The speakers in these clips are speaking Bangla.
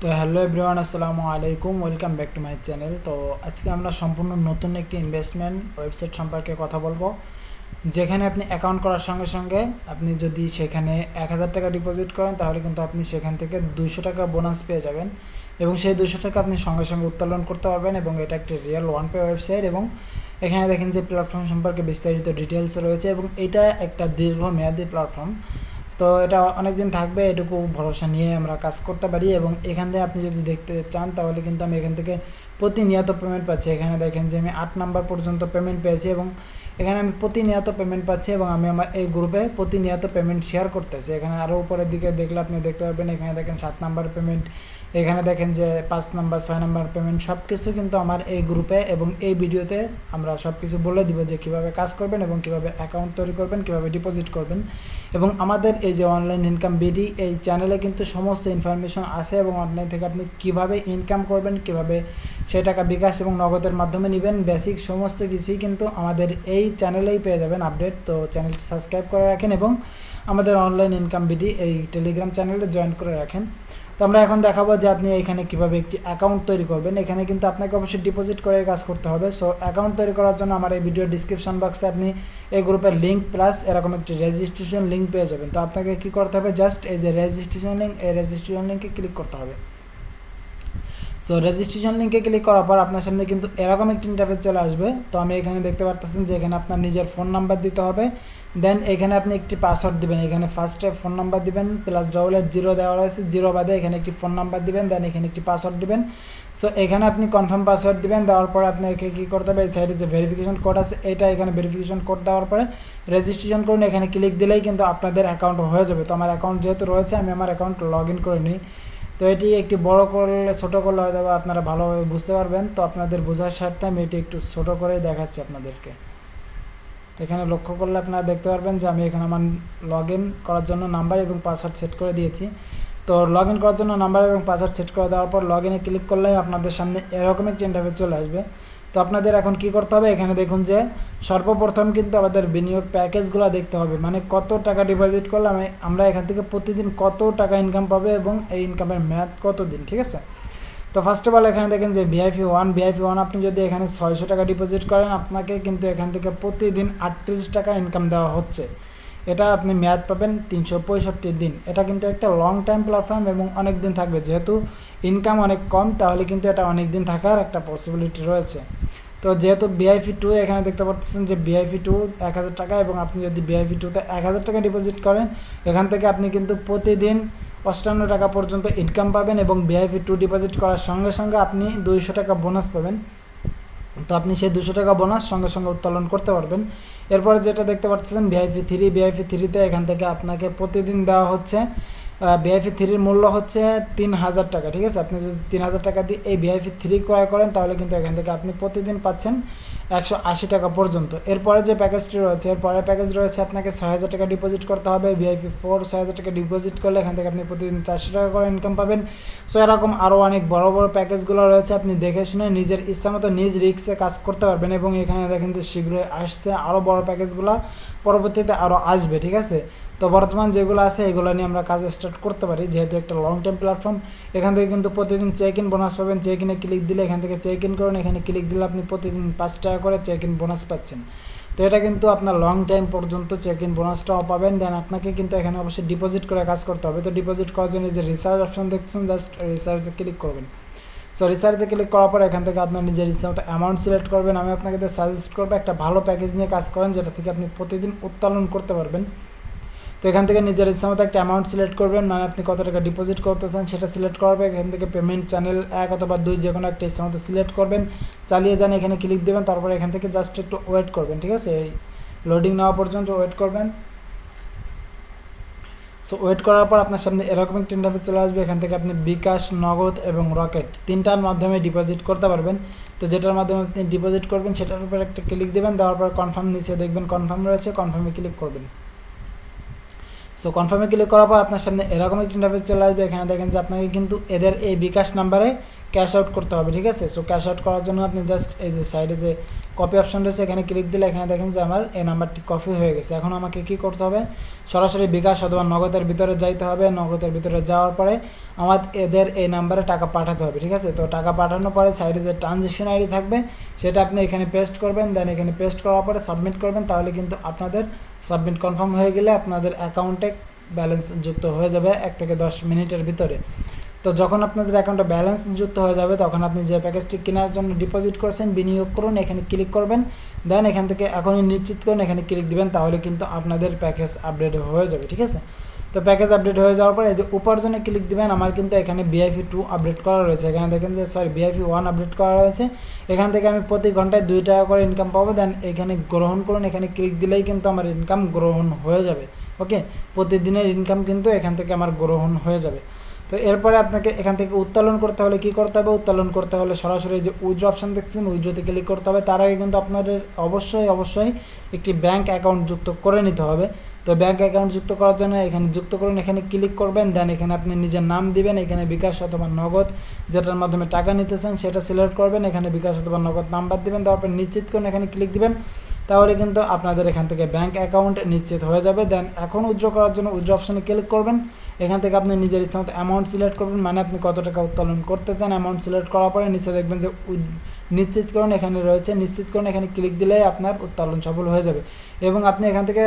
তো হ্যালো এভরিওয়ান, আসসালামু আলাইকুম, welcome back to my channel. তো আজকে আমরা সম্পূর্ণ নতুন একটি ইনভেস্টমেন্ট ওয়েবসাইট সম্পর্কে কথা বলবো, যেখানে আপনি অ্যাকাউন্ট করার সঙ্গে সঙ্গে আপনি যদি সেখানে 1000 টাকা ডিপোজিট করেন তাহলে কিন্তু আপনি সেখান থেকে 200 টাকা বোনাস পেয়ে যাবেন এবং সেই 200 টাকা আপনি সঙ্গে সঙ্গে উত্তোলন করতে পারবেন। এবং এটা একটি রিয়েল ওয়ান পে ওয়েবসাইট এবং এখানে দেখেন যে প্ল্যাটফর্ম সম্পর্কে বিস্তারিত ডিটেলস রয়েছে এবং এটা একটা দীর্ঘমেয়াদী প্ল্যাটফর্ম। তো এটা অনেক দিন থাকবে এটুকু ভরসা নিয়ে আমরা কাজ করতে পারি। এবং এখান থেকে আপনি যদি দেখতে চান তাহলে কিন্তু আমি এখান থেকে প্রতিনিয়ত পেমেন্ট পাচ্ছি। এখানে দেখেন যে আমি 8 নাম্বার পর্যন্ত পেমেন্ট পেয়েছি এবং এখানে আমি প্রতিনিয়ত পেমেন্ট পাচ্ছি এবং আমি আমার এই গ্রুপে প্রতিনিয়ত পেমেন্ট শেয়ার করতেছি। এখানে আরও উপরের দিকে দেখলে আপনি দেখতে পারবেন, এখানে দেখেন 7 নাম্বার পেমেন্ট, এখানে দেখেন যে 5 নাম্বার 6 নাম্বার পেমেন্ট, সব কিছু কিন্তু আমার এই গ্রুপে এবং এই ভিডিওতে আমরা সব কিছু বলে দিব যে কীভাবে কাজ করবেন এবং কীভাবে অ্যাকাউন্ট তৈরি করবেন, কীভাবে ডিপোজিট করবেন। এবং আমাদের এই যে অনলাইন ইনকাম বিডি এই চ্যানেলে কিন্তু সমস্ত ইনফরমেশন আছে এবং অনলাইন থেকে আপনি কিভাবে ইনকাম করবেন, কিভাবে সেই টাকা বিকাশ এবং নগদের মাধ্যমে নেবেন, বেসিক সমস্ত কিছুই কিন্তু আমাদের এই চ্যানেলেই পেয়ে যাবেন আপডেট। তো চ্যানেলটি সাবস্ক্রাইব করে রাখেন এবং আমাদের অনলাইন ইনকাম বিডি এই টেলিগ্রাম চ্যানেলে জয়েন করে রাখেন। তো আমরা এখন দেখাবো যে আপনি এখানে কিভাবে একটি অ্যাকাউন্ট তৈরি করবেন। এখানে কিন্তু আপনাকে অবশ্যই ডিপোজিট করে কাজ করতে হবে। সো অ্যাকাউন্ট তৈরি করার জন্য আমার এই ভিডিও ডিসক্রিপশন বক্সে আপনি এই গ্রুপের লিঙ্ক প্লাস এরকম একটি রেজিস্ট্রেশন লিঙ্ক পেয়ে যাবেন। তো আপনাকে কী করতে হবে, জাস্ট এই যে রেজিস্ট্রেশন লিঙ্ক, এই রেজিস্ট্রেশন লিঙ্কে ক্লিক করতে হবে। সো রেজিস্ট্রেশন লিঙ্কে ক্লিক করার পর আপনার সামনে কিন্তু এরকম একটি ইন্টারফেস চলে আসবে। তো আমি এখানে দেখতে পারতেছেন যে এখানে আপনার নিজের ফোন নাম্বার দিতে হবে, দেন এখানে আপনি একটি পাসওয়ার্ড দিবেন। এখানে ফার্স্টে ফোন নাম্বার দিবেন, +88 দেওয়া রয়েছে, 0 বাদে এখানে একটি ফোন নাম্বার দিবেন, দেন এখানে একটি পাসওয়ার্ড দিবেন। সো এখানে আপনি কনফার্ম পাসওয়ার্ড দিবেন, দেওয়ার পরে আপনাকে কী করতে হবে, এই সাইডে যে ভেরিফিকেশন কোড আছে এটা এখানে ভেরিফিকেশন কোড দেওয়ার পরে রেজিস্ট্রেশন করুন। এখানে ক্লিক দিলেই কিন্তু আপনাদের অ্যাকাউন্ট হয়ে যাবে। তো আমার অ্যাকাউন্ট যেহেতু রয়েছে আমি আমার অ্যাকাউন্ট লগ ইন করে নিই। তো এটি একটি বড় করলে ছোটো করলে হয়তো আপনারা ভালোভাবে বুঝতে পারবেন। তো আপনাদের বোঝার স্বার্থে আমি এটি একটু ছোটো করেই দেখাচ্ছি আপনাদেরকে। এখানে লক্ষ্য করলে আপনারা দেখতে পারবেন যে আমি এখানে আমার লগ ইন করার জন্য নাম্বার এবং পাসওয়ার্ড সেট করে দিয়েছি। তো লগ ইন করার জন্য নাম্বার এবং পাসওয়ার্ড সেট করে দেওয়ার পর লগ ইনে ক্লিক করলেই আপনাদের সামনে এরকম একটি ইন্টারফেস চলে আসবে। তো আপনাদের এখন কি করতে হবে, এখানে দেখুন যে সর্বপ্রথম কিন্তু আমাদের বিনিয়োগ প্যাকেজগুলো দেখতে হবে, মানে কত টাকা ডিপোজিট করলে আমরা এখান থেকে প্রতিদিন কত টাকা ইনকাম পাবে এবং এই ইনকামের মেয়াদ কত দিন, ঠিক আছে। তো ফার্স্ট অফ অল এখানে দেখেন যে ভিআইপি ওয়ান আপনি যদি এখানে 600 টাকা ডিপোজিট করেন আপনাকে কিন্তু এখান থেকে প্রতিদিন 38 টাকা ইনকাম দেওয়া হচ্ছে। এটা আপনি মেয়াদ পাবেন 365 দিন। এটা কিন্তু একটা লং টাইম প্ল্যাটফর্ম এবং অনেক দিন থাকবে, যেহেতু ইনকাম অনেক কম তাহলে কিন্তু এটা অনেক দিন থাকার একটা পসিবিলিটি রয়েছে। তো যেহেতু VIP2 এখানে দেখতে পাচ্ছেন যে VIP2 1000 টাকা এবং আপনি যদি VIP2তে 1000 টাকা ডিপোজিট করেন এখান থেকে আপনি কিন্তু প্রতিদিন 58 টাকা পর্যন্ত ইনকাম পাবেন এবং VIP2 ডিপোজিট করার সঙ্গে সঙ্গে আপনি 200 টাকা বোনাস পাবেন। তো আপনি সেই 200 টাকা বোনাস সঙ্গে সঙ্গে উত্তোলন করতে পারবেন। এরপরে যেটা দেখতে পাচ্ছেন VIP3তে এখান থেকে আপনাকে প্রতিদিন দেওয়া হচ্ছে VIP3 মূল্য হচ্ছে 3000 টাকা, ঠিক আছে। আপনি যদি 3000 টাকা দিয়ে এই VIP3 ক্রয় করেন তাহলে কিন্তু এখান থেকে আপনি প্রতিদিন পাচ্ছেন 180 টাকা পর্যন্ত। এরপরে যে প্যাকেজটি রয়েছে, এরপরে প্যাকেজ রয়েছে আপনাকে 6000 টাকা ডিপোজিট করতে হবে। VIP4 6000 টাকা ডিপোজিট করলে এখান থেকে আপনি প্রতিদিন 400 টাকা করে ইনকাম পাবেন। সো এরকম আরও অনেক বড় বড় প্যাকেজগুলো রয়েছে, আপনি দেখে শুনে নিজের ইচ্ছা মতো নিজ রিস্কে কাজ করতে পারবেন। এবং এখানে দেখেন যে শীঘ্রই আসছে আরও বড় প্যাকেজগুলো, পরবর্তীতে আরও আসবে, ঠিক আছে। তো বর্তমান যেগুলো আছে এগুলো নিয়ে আমরা কাজ স্টার্ট করতে পারি, যেহেতু একটা লং টাইম প্ল্যাটফর্ম। এখান থেকে কিন্তু প্রতিদিন চেক ইন বোনাস পাবেন। চেক ইনে ক্লিক দিলে এখান থেকে চেক ইন করুন, এখানে ক্লিক দিলে আপনি প্রতিদিন 5 টাকা করে চেক ইন বোনাস পাচ্ছেন। তো এটা কিন্তু আপনার লং টাইম পর্যন্ত চেক ইন বোনাসটাও পাবেন। দেন আপনাকে কিন্তু এখানে অবশ্যই ডিপোজিট করে কাজ করতে হবে। তো ডিপোজিট করার জন্য যে রিসার্চ অপশন দেখছেন, জাস্ট রিসার্চে ক্লিক করবেন। সো রিসার্চে ক্লিক করার পর এখান থেকে আপনার নিজের ইচ্ছা মতো অ্যামাউন্ট সিলেক্ট করবেন। আমি আপনাকে সাজেস্ট করবো একটা ভালো প্যাকেজ নিয়ে কাজ করেন, যেটা থেকে আপনি প্রতিদিন উত্তোলন করতে পারবেন। তো এখান থেকে নিজের ইচ্ছা মতো একটা অ্যামাউন্ট সিলেক্ট করবেন, মানে আপনি কত টাকা ডিপোজিট করতে চান সেটা সিলেক্ট করবেন। এখান থেকে পেমেন্ট চ্যানেল 1 অথবা 2 যে কোনো একটা ইচ্ছা মতো সিলেক্ট করবেন, চালিয়ে যান, এখানে ক্লিক দেবেন। তারপরে এখান থেকে জাস্ট একটু ওয়েট করবেন, ঠিক আছে। এই লোডিং নেওয়া পর্যন্ত ওয়েট করবেন। সো ওয়েট করার পর আপনার সামনে এরকম একটা ইন্টারফেস চলে আসবে। এখান থেকে আপনি বিকাশ, নগদ এবং রকেট 3টার মাধ্যমে ডিপোজিট করতে পারবেন। তো যেটার মাধ্যমে আপনি ডিপোজিট করবেন সেটার উপর একটা ক্লিক দেবেন, দেওয়ার পর কনফার্ম নিচে দেখবেন কনফার্ম রয়েছে, কনফার্মে ক্লিক করবেন। সো কনফার্মে ক্লিক করার পর আপনার সামনে এরকম একটি ইন্টারফেস চলে আসবে। এখানে দেখেন যে আপনাকে কিন্তু এদের এই বিকাশ নাম্বারে ক্যাশ আউট করতে হবে, ঠিক আছে। সো ক্যাশ আউট করার জন্য আপনি জাস্ট এই যে সাইডে যে কপি অপশন রয়েছে এখানে ক্লিক দিলে এখানে দেখেন যে আমার এই নাম্বারটি কপি হয়ে গেছে। এখন আমাকে কি করতে হবে, সরাসরি বিকাশ অথবা নগদের ভিতরে যাইতে হবে। নগদের ভিতরে যাওয়ার পরে আমার এদের এই নাম্বারে টাকা পাঠাতে হবে, ঠিক আছে। তো টাকা পাঠানোর পরে সাইডে যে ট্রানজেকশন আইডি থাকবে সেটা আপনি এখানে পেস্ট করবেন, দেন এখানে পেস্ট করার পরে সাবমিট করবেন। তাহলে কিন্তু আপনাদের সাবমিট কনফার্ম হয়ে গেলে আপনাদের অ্যাকাউন্টে ব্যালেন্স যুক্ত হয়ে যাবে 1 থেকে 10 মিনিটের ভিতরে। তো যখন আপনাদের অ্যাকাউন্টে ব্যালেন্স যুক্ত হয়ে যাবে তখন আপনি যে প্যাকেজটি কেনার জন্য ডিপোজিট করেছেন বিনিয়োগ করুন, এখানে ক্লিক করবেন। দেন এখান থেকে এখনই নিশ্চিত করুন, এখানে ক্লিক দিবেন। তাহলে কিন্তু আপনাদের প্যাকেজ আপডেট হয়ে যাবে, ঠিক আছে। তো প্যাকেজ আপডেট হয়ে যাওয়ার পরে এই যে উপার্জনে ক্লিক দিবেন। আমার কিন্তু এখানে VIP 2 আপডেট করা রয়েছে, এখানে দেখেন যে VIP 1 আপডেট করা রয়েছে। এখান থেকে আমি প্রতি ঘন্টায় 2 টাকা করে ইনকাম পাবো। দেন এখানে গ্রহণ করুন, এখানে ক্লিক দিলেই কিন্তু আমার ইনকাম গ্রহণ হয়ে যাবে। ওকে, প্রতিদিনের ইনকাম কিন্তু এখান থেকে আমার গ্রহণ হয়ে যাবে। তো এরপরে আপনাকে এখান থেকে উত্তোলন করতে হলে কী করতে হবে, উত্তোলন করতে হলে সরাসরি যে উইথড্র অপশান দেখছেন উইথড্রতে ক্লিক করতে হবে। তার আগে কিন্তু আপনাদের অবশ্যই একটি ব্যাঙ্ক অ্যাকাউন্ট যুক্ত করে নিতে হবে। তো ব্যাঙ্ক অ্যাকাউন্ট যুক্ত করার জন্য এখানে যুক্ত করুন, এখানে ক্লিক করবেন। দেন এখানে আপনি নিজের নাম দিবেন, এখানে বিকাশ অথবা নগদ যেটার মাধ্যমে টাকা নিতে চান সেটা সিলেক্ট করবেন, এখানে বিকাশ অথবা নগদ নাম্বার দিবেন, তারপর নিশ্চিত করুন, এখানে ক্লিক দিবেন। তাহলে কিন্তু আপনাদের এখান থেকে ব্যাঙ্ক অ্যাকাউন্ট নিশ্চিত হয়ে যাবে। দেন এখন উইথড্র করার জন্য উইথড্র অপশানে ক্লিক করবেন, এখান থেকে আপনি নিজের ইচ্ছা মতো অ্যামাউন্ট সিলেক্ট করবেন, মানে আপনি কত টাকা উত্তোলন করতে চান। অ্যামাউন্ট সিলেক্ট করার পরে নিচে দেখবেন যে নিশ্চিত করুন, এখানে রয়েছে নিশ্চিত করুন, এখানে ক্লিক দিলে আপনার উত্তোলন সফল হয়ে যাবে এবং আপনি এখান থেকে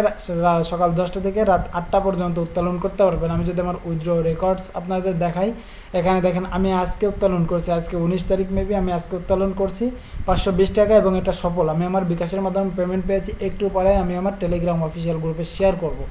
সকাল 10টা থেকে রাত 8টা পর্যন্ত উত্তোলন করতে পারবেন। আমি যদি আমার উইথড্র রেকর্ডস আপনাদের দেখাই, এখানে দেখেন আমি আজকে উত্তোলন করছি, আজকে 19 তারিখ মেবি আমি আজকে উত্তোলন করছি 520 টাকা এবং এটা সফল। আমি আমার বিকাশের মাধ্যমে পেমেন্ট পেয়েছি, একটু পরে আমি আমার টেলিগ্রাম অফিসিয়াল গ্রুপে শেয়ার করব।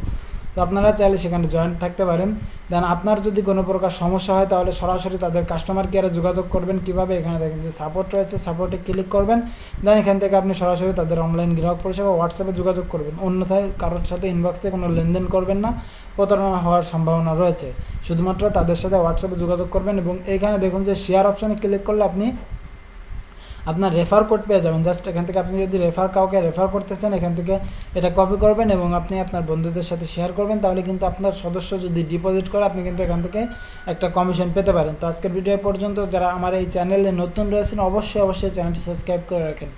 তো আপনারা চাইলে সেখানে জয়েন্ট থাকতে পারেন। দেন আপনার যদি কোনো প্রকার সমস্যা হয় তাহলে সরাসরি তাদের কাস্টমার কেয়ারে যোগাযোগ করবেন। কীভাবে, এখানে দেখেন যে সাপোর্ট রয়েছে, সাপোর্টে ক্লিক করবেন। দেন এখান থেকে আপনি সরাসরি তাদের অনলাইন গ্রাহক পরিষেবা হোয়াটসঅ্যাপে যোগাযোগ করবেন। অন্যথায় কারোর সাথে ইনবক্সে কোনো লেনদেন করবেন না, প্রতারণা হওয়ার সম্ভাবনা রয়েছে। শুধুমাত্র তাদের সাথে হোয়াটসঅ্যাপে যোগাযোগ করবেন এবং এইখানে দেখুন যে শেয়ার অপশানে ক্লিক করলে আপনি আপনার রেফার কোড পেয়ে যাবেন। জাস্ট এখান থেকে আপনি যদি কাউকে রেফার করতে চান এখান থেকে এটা কপি করবেন এবং আপনি আপনার বন্ধুদের সাথে শেয়ার করবেন। তাহলে কিন্তু আপনার সদস্য যদি ডিপোজিট করে আপনি কিন্তু এখান থেকে একটা কমিশন পেতে পারেন। তো আজকের ভিডিও পর্যন্ত, যারা আমার এই চ্যানেলে নতুন রয়েছেন অবশ্যই চ্যানেলটি সাবস্ক্রাইব করে রাখেন।